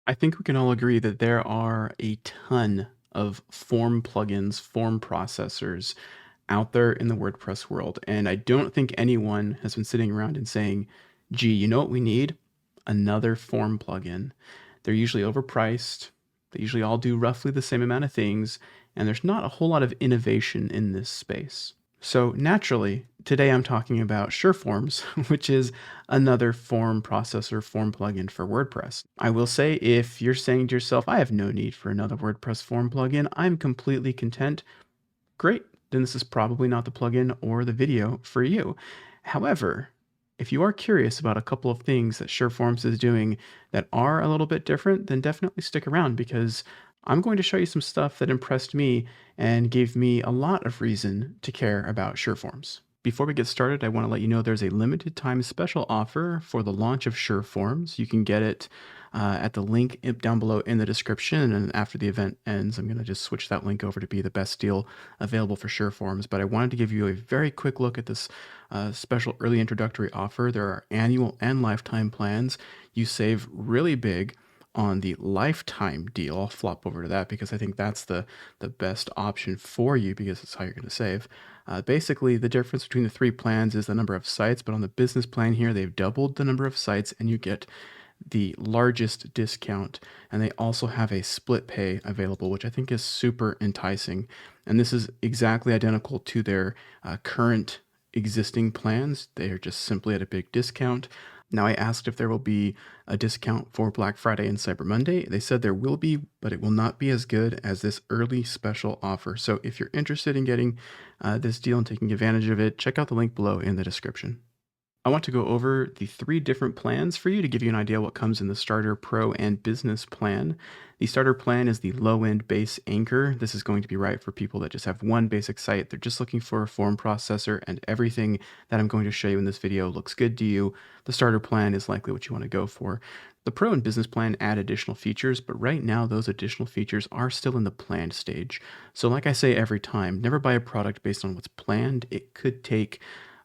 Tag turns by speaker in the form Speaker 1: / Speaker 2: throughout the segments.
Speaker 1: I think we can all agree that there are a ton of form plugins, form processors out there in the WordPress world. And I don't think anyone has been sitting around and saying, gee, you know what we need? Another form plugin. They're usually overpriced. They usually all do roughly the same amount of things. And there's not a whole lot of innovation in this space. So naturally, today I'm talking about SureForms, which is another form processor form plugin for WordPress. I will say, if you're saying to yourself, I have no need for another WordPress form plugin, I'm completely content, great, then this is probably not the plugin or the video for you. However, if you are curious about a couple of things that SureForms is doing that are a little bit different, then definitely stick around because I'm going to show you some stuff that impressed me and gave me a lot of reason to care about SureForms. Before we get started, I want to let you know there's a limited time special offer for the launch of SureForms. You can get it at the link down below in the description, and after the event ends, I'm going to just switch that link over to be the best deal available for SureForms. But I wanted to give you a very quick look at this special early introductory offer. There are annual and lifetime plans. You save really big on the lifetime deal. I'll flop over to that because I think that's the best option for you because it's how you're going to save. Basically, the difference between the three plans is the number of sites, but on the business plan here, they've doubled the number of sites and you get the largest discount. And they also have a split pay available, which I think is super enticing. And this is exactly identical to their current existing plans. They are just simply at a big discount. Now, I asked if there will be a discount for Black Friday and Cyber Monday. They said there will be, but it will not be as good as this early special offer. So if you're interested in getting this deal and taking advantage of it, check out the link below in the description. I want to go over the three different plans for you to give you an idea what comes in the Starter, Pro, and Business plan. The Starter plan is the low-end base anchor. This is going to be right for people that just have one basic site. They're just looking for a form processor, and everything that I'm going to show you in this video looks good to you. The Starter plan is likely what you want to go for. The Pro and Business plan add additional features, but right now those additional features are still in the planned stage. So like I say every time, never buy a product based on what's planned. It could take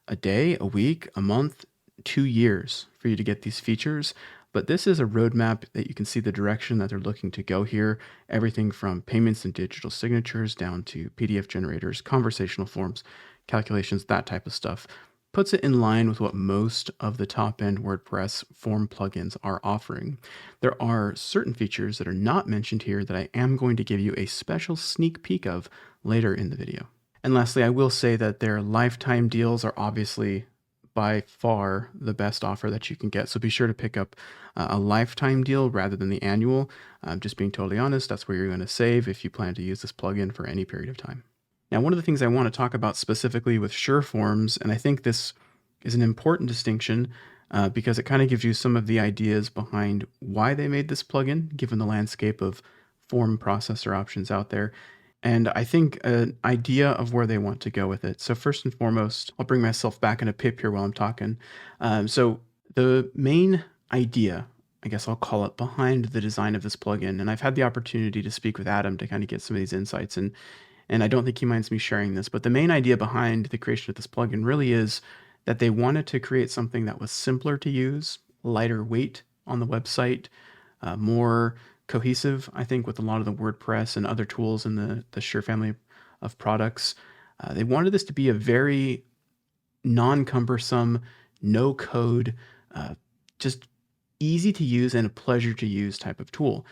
Speaker 1: a day, a week, a month, 2 years for you to get these features. But this is a roadmap that you can see the direction that they're looking to go here. Everything from payments and digital signatures down to PDF generators, conversational forms, calculations, that type of stuff. Puts it in line with what most of the top-end WordPress form plugins are offering. There are certain features that are not mentioned here that I am going to give you a special sneak peek of later in the video. And lastly, I will say that their lifetime deals are obviously by far the best offer that you can get. So be sure to pick up a lifetime deal rather than the annual. Just being totally honest, that's where you're going to save if you plan to use this plugin for any period of time. Now, one of the things I want to talk about specifically with SureForms, and I think this is an important distinction because it kind of gives you some of the ideas behind why they made this plugin, given the landscape of form processor options out there. And I think an idea of where they want to go with it. So first and foremost, I'll bring myself back in a pip here while I'm talking. So the main idea, I guess I'll call it, behind the design of this plugin, and I've had the opportunity to speak with Adam to kind of get some of these insights, and I don't think he minds me sharing this, but the main idea behind the creation of this plugin really is that they wanted to create something that was simpler to use, lighter weight on the website, more cohesive, I think, with a lot of the WordPress and other tools in the Sure family of products. They wanted this to be a very non-cumbersome, no code, just easy to use and a pleasure to use type of tool.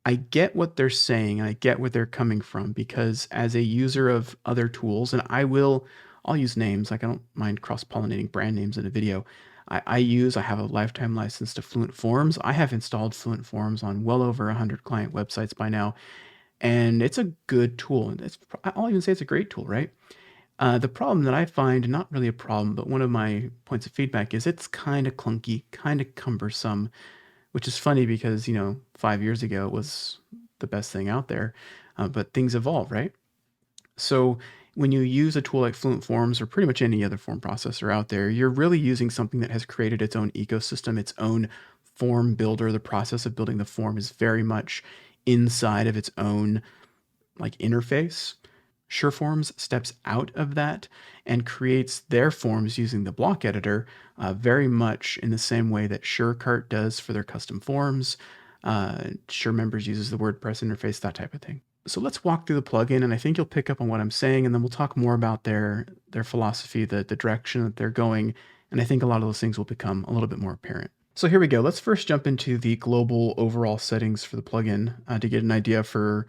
Speaker 1: I get what they're saying and I get where they're coming from because as a user of other tools, and I'll use names, like I don't mind cross-pollinating brand names in a video. I have a lifetime license to Fluent Forms. I have installed Fluent Forms on well over 100 client websites by now, and it's a good tool. And I'll even say it's a great tool, right? The problem that I find, not really a problem, but one of my points of feedback is it's kind of clunky, kind of cumbersome, which is funny because, 5 years ago it was the best thing out there, but things evolve, right? So when you use a tool like Fluent Forms or pretty much any other form processor out there, you're really using something that has created its own ecosystem, its own form builder. The process of building the form is very much inside of its own interface. SureForms steps out of that and creates their forms using the block editor very much in the same way that SureCart does for their custom forms. Sure Members uses the WordPress interface, that type of thing. So let's walk through the plugin, and I think you'll pick up on what I'm saying, and then we'll talk more about their philosophy, the direction that they're going, and I think a lot of those things will become a little bit more apparent. So here we go. Let's first jump into the global overall settings for the plugin to get an idea for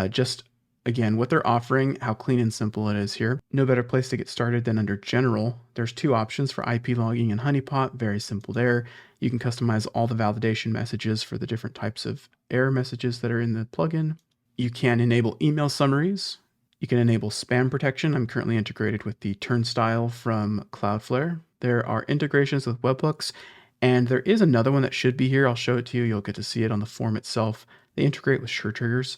Speaker 1: just, again, what they're offering, how clean and simple it is here. No better place to get started than under General. There's two options for IP logging and Honeypot, very simple there. You can customize all the validation messages for the different types of error messages that are in the plugin. You can enable email summaries. You can enable spam protection. I'm currently integrated with the Turnstile from Cloudflare. There are integrations with webhooks, and there is another one that should be here. I'll show it to you. You'll get to see it on the form itself. They integrate with SureTriggers.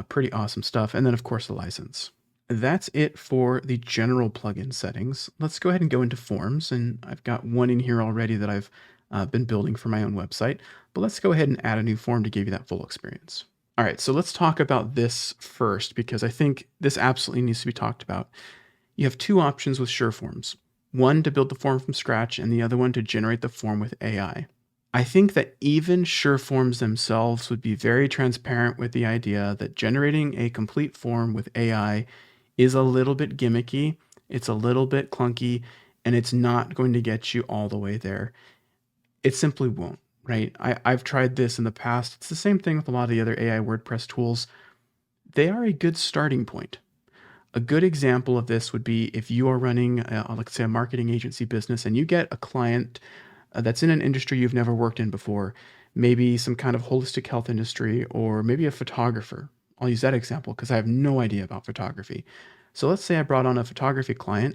Speaker 1: Pretty awesome stuff. And then, of course, the license. That's it for the general plugin settings. Let's go ahead and go into forms. And I've got one in here already that I've been building for my own website. But let's go ahead and add a new form to give you that full experience. All right, so let's talk about this first, because I think this absolutely needs to be talked about. You have two options with SureForms. One to build the form from scratch, and the other one to generate the form with AI. I think that even SureForms themselves would be very transparent with the idea that generating a complete form with AI is a little bit gimmicky, it's a little bit clunky, and it's not going to get you all the way there. It simply won't, right? I've tried this in the past. It's the same thing with a lot of the other AI WordPress tools. They are a good starting point. A good example of this would be if you are running, let's say, a marketing agency business, and you get a client that's in an industry you've never worked in before, maybe some kind of holistic health industry, or maybe a photographer. I'll use that example because I have no idea about photography. So let's say I brought on a photography client,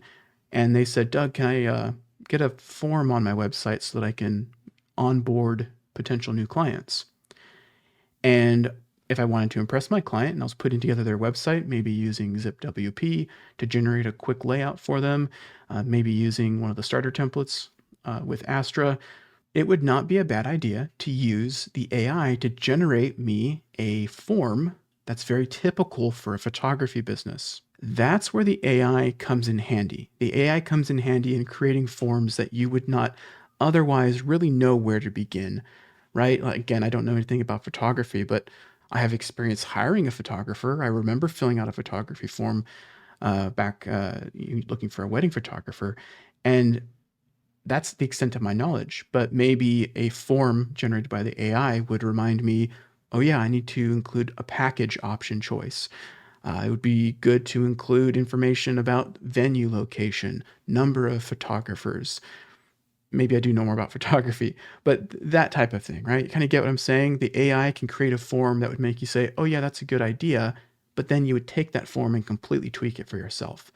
Speaker 1: and they said, Doug, can I get a form on my website so that I can onboard potential new clients? And if I wanted to impress my client and I was putting together their website, maybe using ZipWP to generate a quick layout for them, maybe using one of the starter templates with Astra, it would not be a bad idea to use the AI to generate me a form that's very typical for a photography business. That's where the AI comes in handy. The AI comes in handy in creating forms that you would not otherwise really know where to begin, right? Like, again, I don't know anything about photography, but I have experience hiring a photographer. I remember filling out a photography form back looking for a wedding photographer, and that's the extent of my knowledge. But maybe a form generated by the AI would remind me, oh yeah, I need to include a package option choice. It would be good to include information about venue location, number of photographers. Maybe I do know more about photography, but that type of thing, right? You kind of get what I'm saying? The AI can create a form that would make you say, oh yeah, that's a good idea, but then you would take that form and completely tweak it for yourself.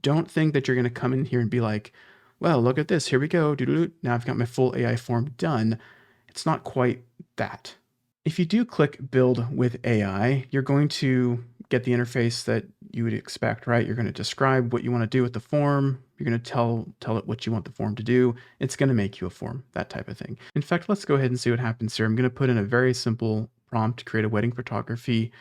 Speaker 1: Don't think that you're going to come in here and be like, well, look at this, here we go, doo-doo-doo. Now I've got my full AI form done. It's not quite that. If you do click Build with AI, you're going to get the interface that you would expect, right? You're going to describe what you want to do with the form. You're going to tell it what you want the form to do. It's going to make you a form, that type of thing. In fact, let's go ahead and see what happens here. I'm going to put in a very simple prompt to create a wedding photography,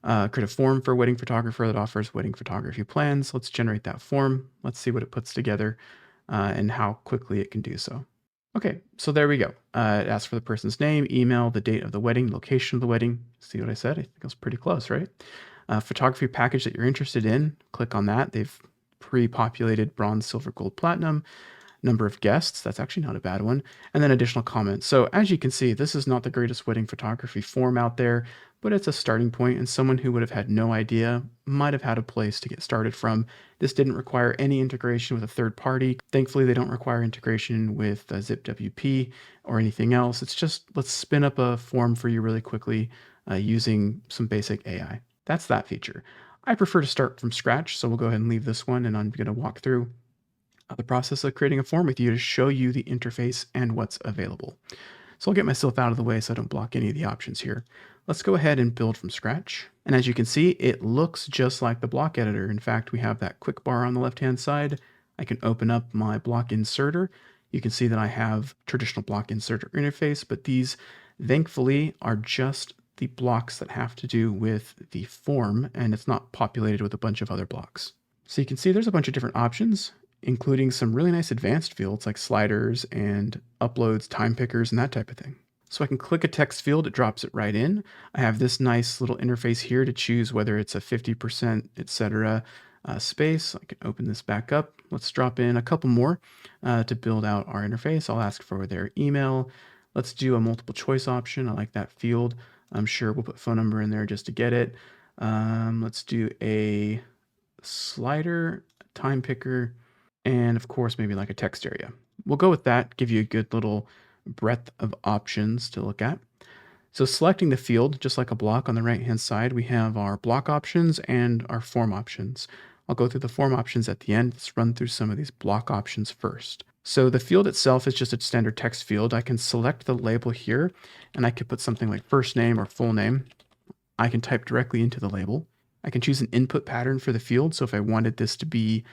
Speaker 1: create a form for a wedding photographer that offers wedding photography plans. Let's generate that form. Let's see what it puts together and how quickly it can do so. Okay, so there we go. It asks for the person's name, email, the date of the wedding, location of the wedding. See what I said? I think I was pretty close, right? Photography package that you're interested in, click on that. They've pre-populated bronze, silver, gold, platinum. Number of guests, that's actually not a bad one. And then additional comments. So as you can see, this is not the greatest wedding photography form out there, but it's a starting point, and someone who would have had no idea might have had a place to get started from. This didn't require any integration with a third party. Thankfully, they don't require integration with ZipWP or anything else. It's just, let's spin up a form for you really quickly using some basic AI. That's that feature. I prefer to start from scratch, so we'll go ahead and leave this one, and I'm going to walk through the process of creating a form with you to show you the interface and what's available. So I'll get myself out of the way so I don't block any of the options here. Let's go ahead and build from scratch. And as you can see, it looks just like the block editor. In fact, we have that quick bar on the left-hand side. I can open up my block inserter. You can see that I have traditional block inserter interface, but these thankfully are just the blocks that have to do with the form, and it's not populated with a bunch of other blocks. So you can see there's a bunch of different options, including some really nice advanced fields like sliders and uploads, time pickers, and that type of thing. So I can click a text field, it drops it right in. I have this nice little interface here to choose whether it's a 50%, etc. Space. I can open this back up. Let's drop in a couple more to build out our interface. I'll ask for their email. Let's do a multiple choice option. I like that field. I'm sure we'll put phone number in there just to get it. Let's do a slider, time picker, and of course, maybe like a text area. We'll go with that, give you a good little breadth of options to look at. So selecting the field, just like a block on the right-hand side, we have our block options and our form options. I'll go through the form options at the end. Let's run through some of these block options first. So the field itself is just a standard text field. I can select the label here, and I could put something like first name or full name. I can type directly into the label. I can choose an input pattern for the field. So if I wanted this to be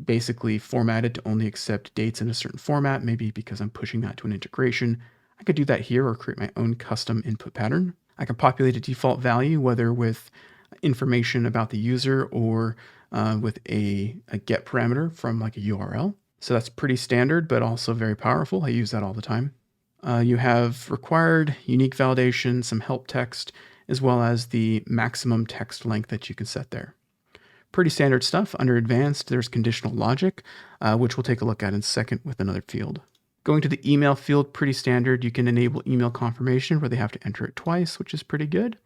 Speaker 1: basically formatted to only accept dates in a certain format, maybe because I'm pushing that to an integration, I could do that here or create my own custom input pattern. I can populate a default value, whether with information about the user or with a get parameter from like a URL. So that's pretty standard, but also very powerful. I use that all the time. You have required, unique validation, some help text, as well as the maximum text length that you can set there. Pretty standard stuff. Under advanced, there's conditional logic, which we'll take a look at in a second with another field. Going to the email field, pretty standard. You can enable email confirmation where they have to enter it twice, which is pretty good.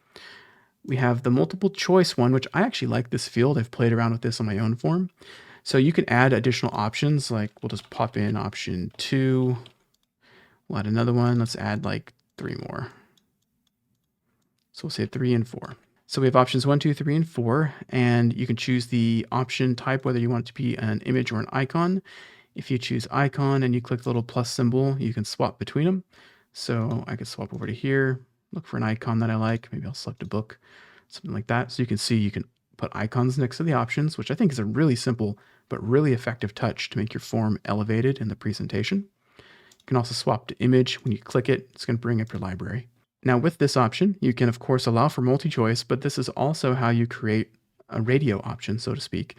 Speaker 1: We have the multiple choice one, which I actually like this field. I've played around with this on my own form. So you can add additional options, like we'll just pop in option 2. We'll add another one. Let's add like 3 more. So we'll say 3 and 4. So we have options 1, 2, 3, and 4, and you can choose the option type, whether you want it to be an image or an icon. If you choose icon and you click the little plus symbol, you can swap between them. So I could swap over to here, look for an icon that I like. Maybe I'll select a book, something like that. So you can see you can put icons next to the options, which I think is a really simple but really effective touch to make your form elevated in the presentation. You can also swap to image. When you click it, it's going to bring up your library. Now with this option, you can of course allow for multi-choice, but this is also how you create a radio option, so to speak.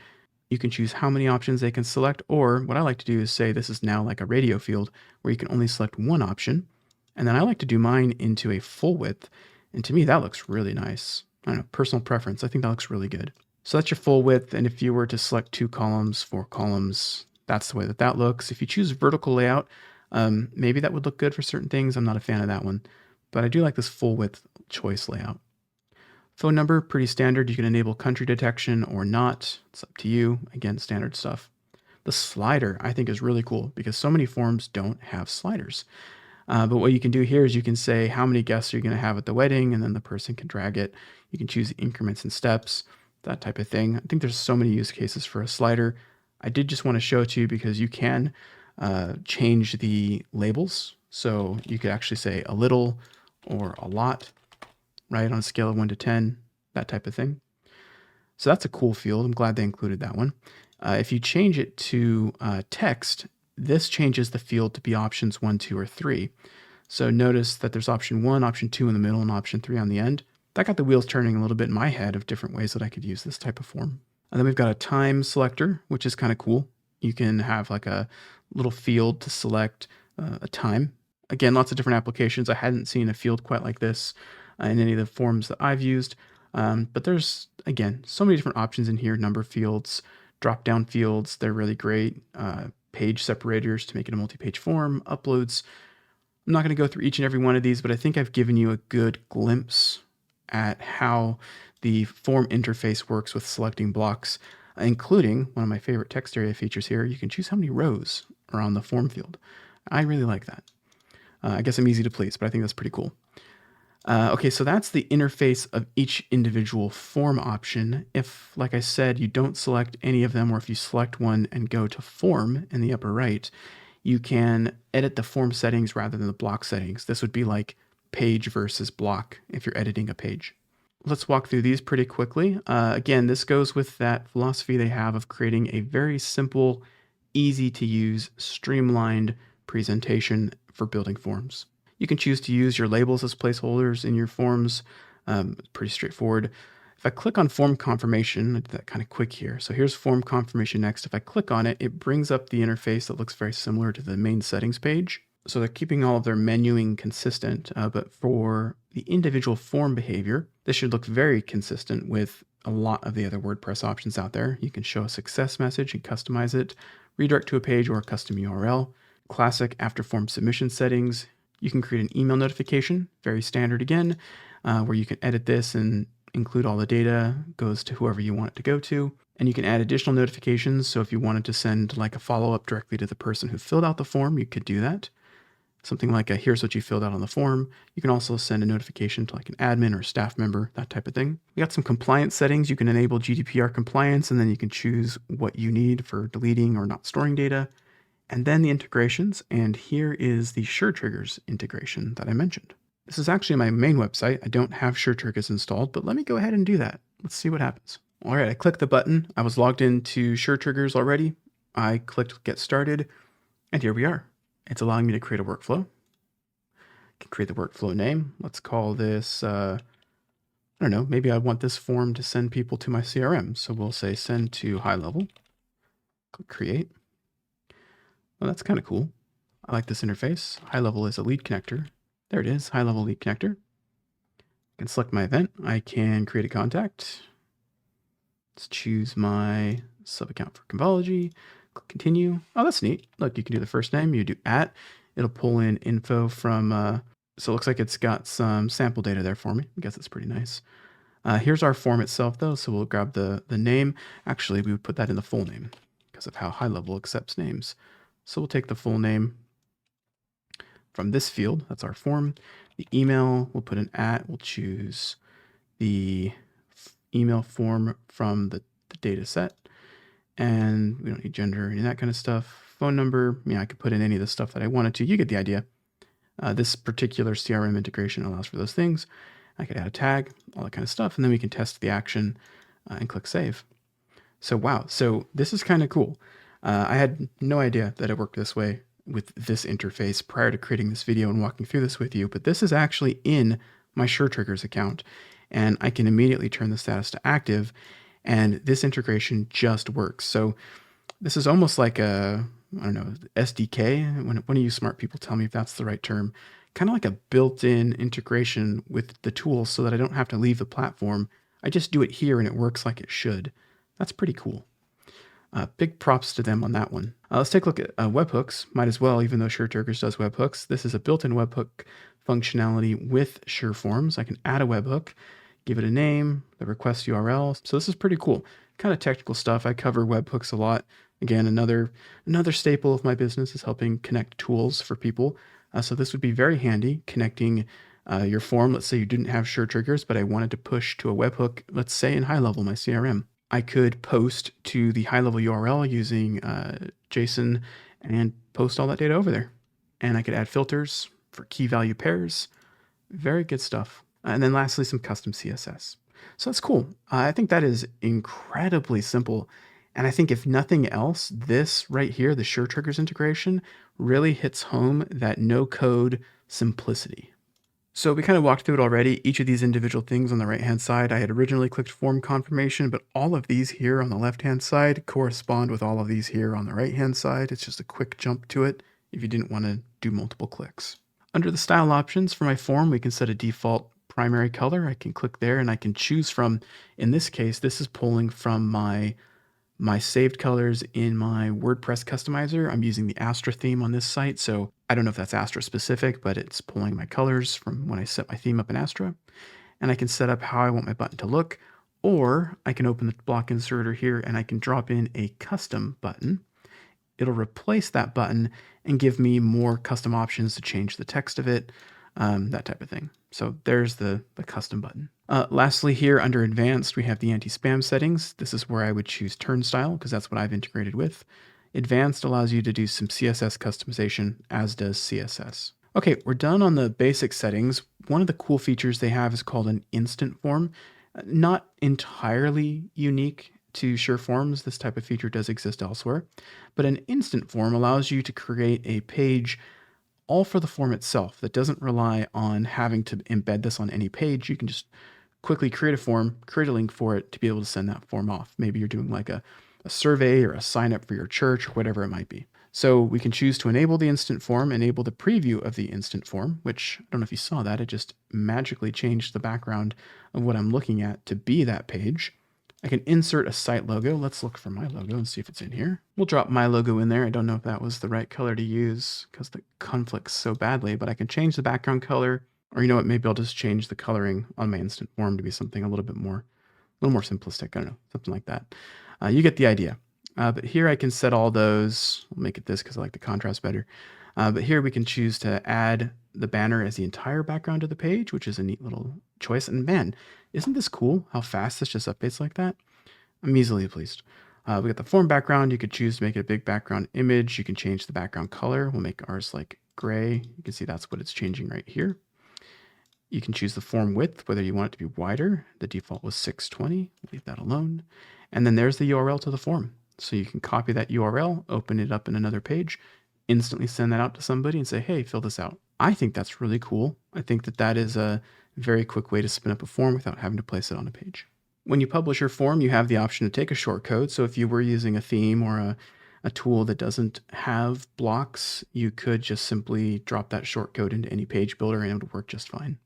Speaker 1: You can choose how many options they can select, or what I like to do is say this is now like a radio field where you can only select one option. And then I like to do mine into a full width. And to me, that looks really nice. I don't know, personal preference. I think that looks really good. So that's your full width. And if you were to select 2 columns, 4 columns, that's the way that that looks. If you choose vertical layout, maybe that would look good for certain things. I'm not a fan of that one, but I do like this full width choice layout. Phone number, pretty standard. You can enable country detection or not. It's up to you. Again, standard stuff. The slider I think is really cool because so many forms don't have sliders. But what you can do here is you can say how many guests you're going to have at the wedding, and then the person can drag it. You can choose increments and steps, that type of thing. I think there's so many use cases for a slider. I did just want to show it to you because you can change the labels. So you could actually say a little or a lot, right, on a scale of 1 to 10, that type of thing. So that's a cool field. I'm glad they included that one. If you change it to text, this changes the field to be options 1, 2, or 3. So notice that there's option 1, option 2 in the middle, and option 3 on the end. That got the wheels turning a little bit in my head of different ways that I could use this type of form. And then we've got a time selector, which is kind of cool. You can have like a little field to select a time. Again, lots of different applications. I hadn't seen a field quite like this in any of the forms that I've used. But there's, again, so many different options in here. Number fields, drop-down fields. They're really great. Page separators to make it a multi-page form, uploads. I'm not going to go through each and every one of these, but I think I've given you a good glimpse at how the form interface works with selecting blocks, including one of my favorite text area features here. You can choose how many rows are on the form field. I really like that. I guess I'm easy to please, but I think that's pretty cool. Okay, so that's the interface of each individual form option. If, like I said, you don't select any of them, or if you select one and go to form in the upper right, you can edit the form settings rather than the block settings. This would be like page versus block if you're editing a page. Let's walk through these pretty quickly. Again, this goes with that philosophy they have of creating a very simple, easy to use, streamlined presentation for building forms. You can choose to use your labels as placeholders in your forms. Pretty straightforward. If I click on form confirmation, I did that kind of quick here. So here's form confirmation next. If I click on it, it brings up the interface that looks very similar to the main settings page. So they're keeping all of their menuing consistent, but for the individual form behavior, this should look very consistent with a lot of the other WordPress options out there. You can show a success message and customize it, redirect to a page or a custom URL, classic after form submission settings. You can create an email notification, very standard again, where you can edit this and include all the data, goes to whoever you want it to go to. And you can add additional notifications. So if you wanted to send like a follow-up directly to the person who filled out the form, you could do that. Something like a here's what you filled out on the form. You can also send a notification to like an admin or a staff member, that type of thing. We got some compliance settings. You can enable GDPR compliance, and then you can choose what you need for deleting or not storing data. And then the integrations, and here is the SureTriggers integration that I mentioned. This is actually my main website. I don't have SureTriggers installed, but let me go ahead and do that. Let's see what happens. All right, I clicked the button. I was logged into SureTriggers already. I clicked Get Started, and here we are. It's allowing me to create a workflow. I can create the workflow name. Let's call this, I don't know, maybe I want this form to send people to my CRM. So we'll say send to high level. Click create. Well, that's kind of cool. I like this interface. High level is a lead connector. There it is, high level lead connector. I can select my event. I can create a contact. Let's choose my sub account for Convology. Click continue. Oh, that's neat. Look, you can do the first name, you do @ it'll pull in info from, so it looks like it's got some sample data there for me. I guess it's pretty nice. Here's our form itself though. So we'll grab the name. Actually, we would put that in the full name because of how high level accepts names. So we'll take the full name from this field. That's our form. The email, we'll put an @, we'll choose the email form from the data set. And we don't need gender or any of that kind of stuff. Phone number, I could put in any of the stuff that I wanted to. You get the idea. This particular CRM integration allows for those things. I could add a tag, all that kind of stuff, and then we can test the action and click save. So wow, so this is kind of cool. I had no idea that it worked this way with this interface prior to creating this video and walking through this with you, but this is actually in my SureTriggers account, and I can immediately turn the status to active, and this integration just works. So this is almost like a, I don't know, SDK. When of you smart people tell me if that's the right term, kind of like a built-in integration with the tools so that I don't have to leave the platform. I just do it here and it works like it should. That's pretty cool. Big props to them on that one. Let's take a look at webhooks. Might as well, even though SureTriggers does webhooks. This is a built-in webhook functionality with SureForms. I can add a webhook, give it a name, the request URL. So this is pretty cool. Kind of technical stuff. I cover webhooks a lot. Again, another staple of my business is helping connect tools for people. So this would be very handy, connecting your form. Let's say you didn't have SureTriggers, but I wanted to push to a webhook, let's say in high level, my CRM. I could post to the high level URL using JSON and post all that data over there. And I could add filters for key value pairs. Very good stuff. And then lastly, some custom CSS. So that's cool. I think that is incredibly simple. And I think if nothing else, this right here, the SureTriggers integration, really hits home that no code simplicity. So we kind of walked through it already. Each of these individual things on the right-hand side, I had originally clicked form confirmation, but all of these here on the left-hand side correspond with all of these here on the right-hand side. It's just a quick jump to it if you didn't want to do multiple clicks. Under the style options for my form, we can set a default primary color. I can click there and I can choose from, in this case, this is pulling from my saved colors in my WordPress customizer. I'm using the Astra theme on this site, so I don't know if that's Astra specific, but it's pulling my colors from when I set my theme up in Astra. And I can set up how I want my button to look, or I can open the block inserter here and I can drop in a custom button. It'll replace that button and give me more custom options to change the text of it, that type of thing. So there's the custom button. Lastly here under advanced, we have the anti-spam settings. This is where I would choose turnstile because that's what I've integrated with. Advanced allows you to do some CSS customization, as does CSS. Okay, we're done on the basic settings. One of the cool features they have is called an instant form. Not entirely unique to SureForms. This type of feature does exist elsewhere, but an instant form allows you to create a page all for the form itself that doesn't rely on having to embed this on any page. You can just quickly create a form, create a link for it to be able to send that form off. Maybe you're doing like a survey or a sign up for your church or whatever it might be. So we can choose to enable the instant form, enable the preview of the instant form, which I don't know if you saw that. It just magically changed the background of what I'm looking at to be that page. I can insert a site logo. Let's look for my logo and see if it's in here. We'll drop my logo in there. I don't know if that was the right color to use because the conflicts so badly, but I can change the background color, or you know what, maybe I'll just change the coloring on my instant form to be something a little more simplistic. I don't know, something like that. You get the idea. But here I can set all those. I'll make it this because I like the contrast better. But here we can choose to add the banner as the entire background of the page, which is a neat little choice. And man, isn't this cool how fast this just updates like that? I'm easily pleased. We got the form background. You could choose to make it a big background image. You can change the background color. We'll make ours like gray. You can see that's what it's changing right here. You can choose the form width, whether you want it to be wider. The default was 620. Leave that alone. And then there's the URL to the form. So you can copy that URL, open it up in another page, instantly send that out to somebody and say, hey, fill this out. I think that's really cool. I think that that is a very quick way to spin up a form without having to place it on a page. When you publish your form, you have the option to take a shortcode. So if you were using a theme or a tool that doesn't have blocks, you could just simply drop that shortcode into any page builder and it would work just fine.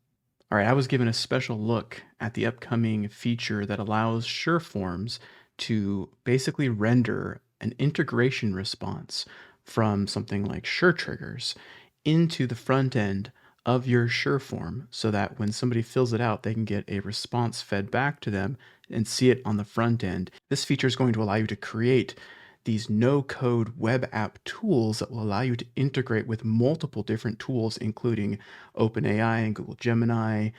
Speaker 1: All right, I was given a special look at the upcoming feature that allows SureForms to basically render an integration response from something like SureTriggers into the front end of your SureForm so that when somebody fills it out, they can get a response fed back to them and see it on the front end. This feature is going to allow you to create these no-code web app tools that will allow you to integrate with multiple different tools, including OpenAI and Google Gemini,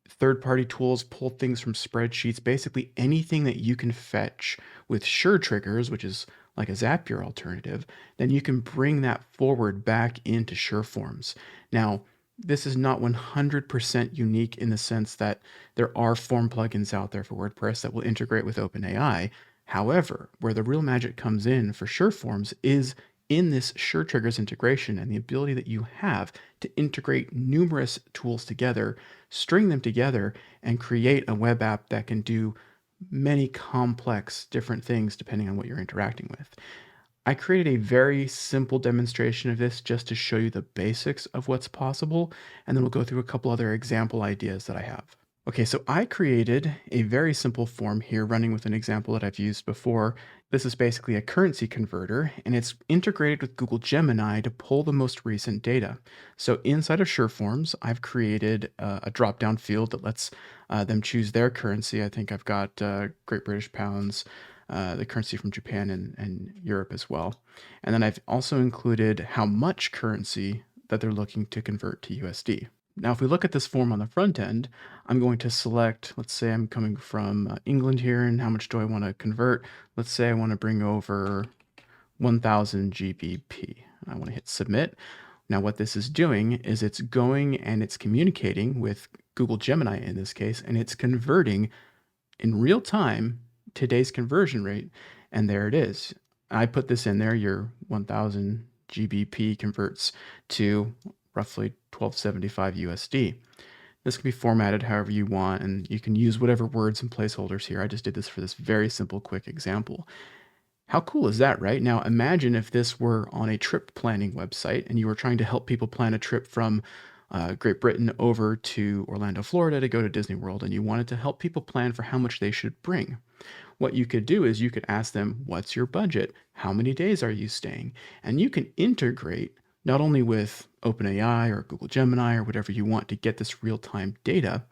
Speaker 1: third-party tools, pull things from spreadsheets, basically anything that you can fetch with SureTriggers, which is like a Zapier alternative, then you can bring that forward back into SureForms. Now, this is not 100% unique in the sense that there are form plugins out there for WordPress that will integrate with OpenAI. However, where the real magic comes in for SureForms is in this SureTriggers integration and the ability that you have to integrate numerous tools together, string them together, and create a web app that can do many complex different things depending on what you're interacting with. I created a very simple demonstration of this just to show you the basics of what's possible, and then we'll go through a couple other example ideas that I have. Okay, so I created a very simple form here running with an example that I've used before. This is basically a currency converter, and it's integrated with Google Gemini to pull the most recent data. So inside of SureForms, I've created a drop-down field that lets them choose their currency. I think I've got Great British Pounds, the currency from Japan and Europe as well. And then I've also included how much currency that they're looking to convert to USD. Now, if we look at this form on the front end, I'm going to select, let's say I'm coming from England here, and how much do I want to convert? Let's say I want to bring over 1000 GBP. I want to hit submit. Now, what this is doing is it's going and it's communicating with Google Gemini in this case, and it's converting in real time today's conversion rate. And there it is. I put this in there, your 1000 GBP converts to roughly 1275 USD. This can be formatted however you want, and you can use whatever words and placeholders here. I just did this for this very simple, quick example. How cool is that, right? Now, imagine if this were on a trip planning website and you were trying to help people plan a trip from Great Britain over to Orlando, Florida to go to Disney World, and you wanted to help people plan for how much they should bring. What you could do is you could ask them, what's your budget? How many days are you staying? And you can integrate not only with OpenAI or Google Gemini or whatever you want to get this real-time data.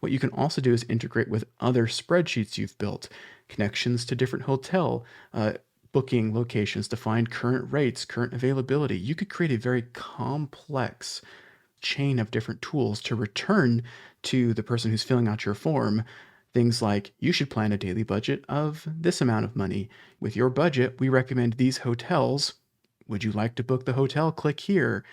Speaker 1: What you can also do is integrate with other spreadsheets you've built, connections to different hotel booking locations to find current rates, current availability. You could create a very complex chain of different tools to return to the person who's filling out your form things like, you should plan a daily budget of this amount of money. With your budget, we recommend these hotels. Would you like to book the hotel? Click here.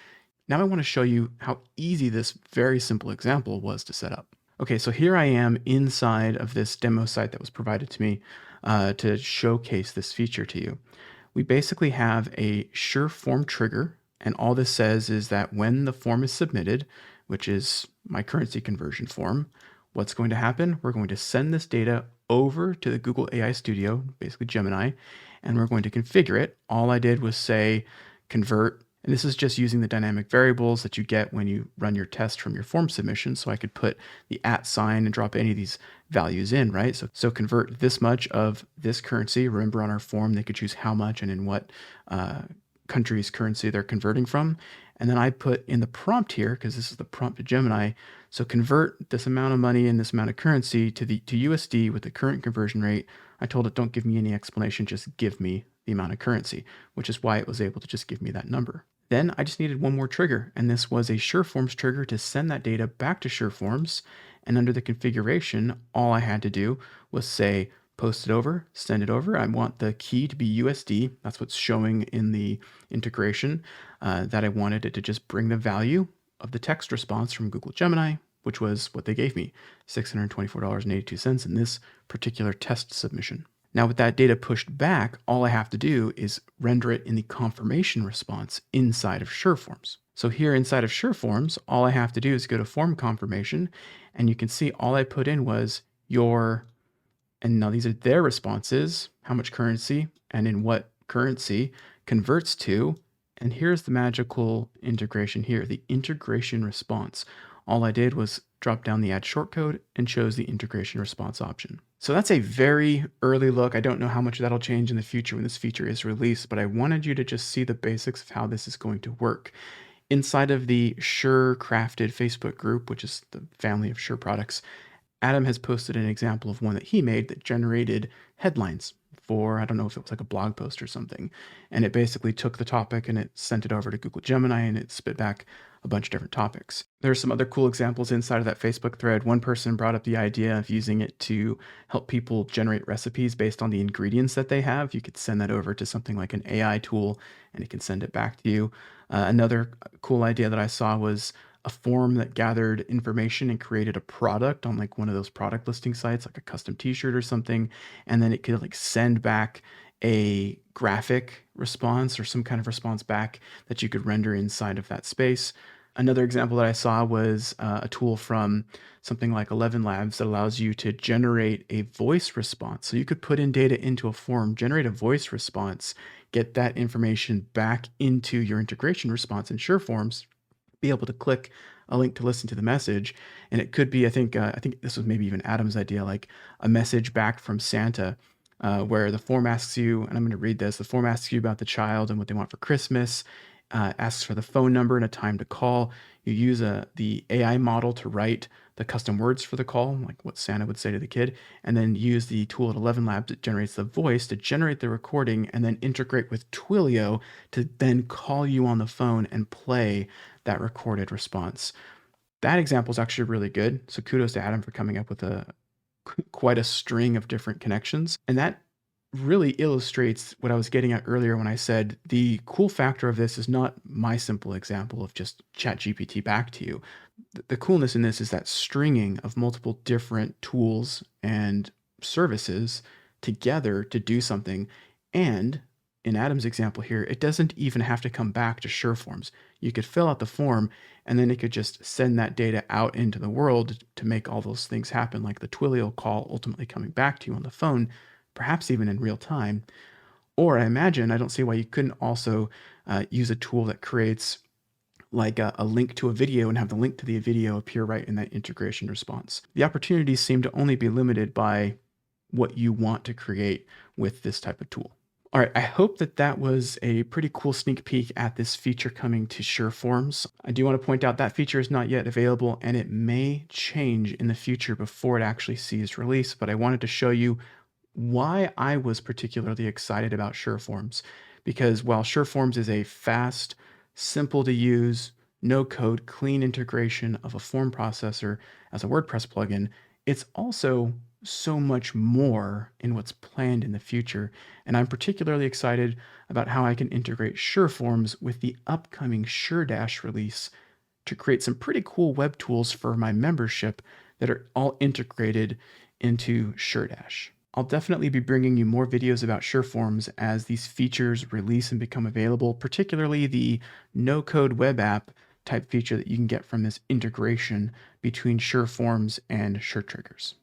Speaker 1: Now I want to show you how easy this very simple example was to set up. Okay, so here I am inside of this demo site that was provided to me to showcase this feature to you. We basically have a SureForm trigger, and all this says is that when the form is submitted, which is my currency conversion form, what's going to happen? We're going to send this data over to the Google AI Studio, basically Gemini, and we're going to configure it. All I did was say, convert. And this is just using the dynamic variables that you get when you run your test from your form submission. So I could put the @ sign and drop any of these values in, right? So convert this much of this currency. Remember on our form, they could choose how much and in what country's currency they're converting from. And then I put in the prompt here, because this is the prompt to Gemini. So convert this amount of money and this amount of currency to USD with the current conversion rate. I told it, don't give me any explanation, just give me the amount of currency, which is why it was able to just give me that number. Then I just needed one more trigger, and this was a SureForms trigger to send that data back to SureForms. And under the configuration, all I had to do was say, post it over, send it over. I want the key to be USD. That's what's showing in the integration, that I wanted it to just bring the value of the text response from Google Gemini, which was what they gave me, $624.82 in this particular test submission. Now, with that data pushed back, all I have to do is render it in the confirmation response inside of SureForms. So here inside of SureForms, all I have to do is go to form confirmation, and you can see all I put in was your, and now these are their responses, how much currency and in what currency converts to. And here's the magical integration here, the integration response. All I did was drop down the add shortcode and chose the integration response option. So that's a very early look. I don't know how much that'll change in the future when this feature is released, but I wanted you to just see the basics of how this is going to work. Inside of the Sure Crafted Facebook group, which is the family of Sure products, Adam has posted an example of one that he made that generated headlines for, I don't know if it was like a blog post or something. And it basically took the topic and it sent it over to Google Gemini and it spit back a bunch of different topics. There's some other cool examples inside of that Facebook thread. One person brought up the idea of using it to help people generate recipes based on the ingredients that they have. You could send that over to something like an AI tool and it can send it back to you. Another cool idea that I saw was a form that gathered information and created a product on like one of those product listing sites, like a custom t-shirt or something. And then it could like send back a graphic response or some kind of response back that you could render inside of that space. Another example that I saw was a tool from something like 11 Labs that allows you to generate a voice response. So you could put in data into a form, generate a voice response, get that information back into your integration response in SureForms, be able to click a link to listen to the message. And it could be, I think this was maybe even Adam's idea, like a message back from Santa, where the form asks you, and I'm going to read this, the form asks you about the child and what they want for Christmas, asks for the phone number and a time to call. You use the AI model to write the custom words for the call, like what Santa would say to the kid, and then use the tool at 11 Labs that generates the voice to generate the recording and then integrate with Twilio to then call you on the phone and play that recorded response. That example is actually really good. So kudos to Adam for coming up with quite a string of different connections. And that really illustrates what I was getting at earlier when I said the cool factor of this is not my simple example of just ChatGPT back to you. The coolness in this is that stringing of multiple different tools and services together to do something. And in Adam's example here, it doesn't even have to come back to SureForms. You could fill out the form and then it could just send that data out into the world to make all those things happen, like the Twilio call ultimately coming back to you on the phone, perhaps even in real time. Or I imagine, I don't see why you couldn't also use a tool that creates like a link to a video and have the link to the video appear right in that integration response. The opportunities seem to only be limited by what you want to create with this type of tool. All right, I hope that was a pretty cool sneak peek at this feature coming to SureForms. I do want to point out that feature is not yet available and it may change in the future before it actually sees release, but I wanted to show you why I was particularly excited about SureForms. Because while SureForms is a fast, simple to use, no code, clean integration of a form processor as a WordPress plugin, it's also so much more in what's planned in the future. And I'm particularly excited about how I can integrate SureForms with the upcoming SureDash release to create some pretty cool web tools for my membership that are all integrated into SureDash. I'll definitely be bringing you more videos about SureForms as these features release and become available, particularly the no-code web app type feature that you can get from this integration between SureForms and SureTriggers.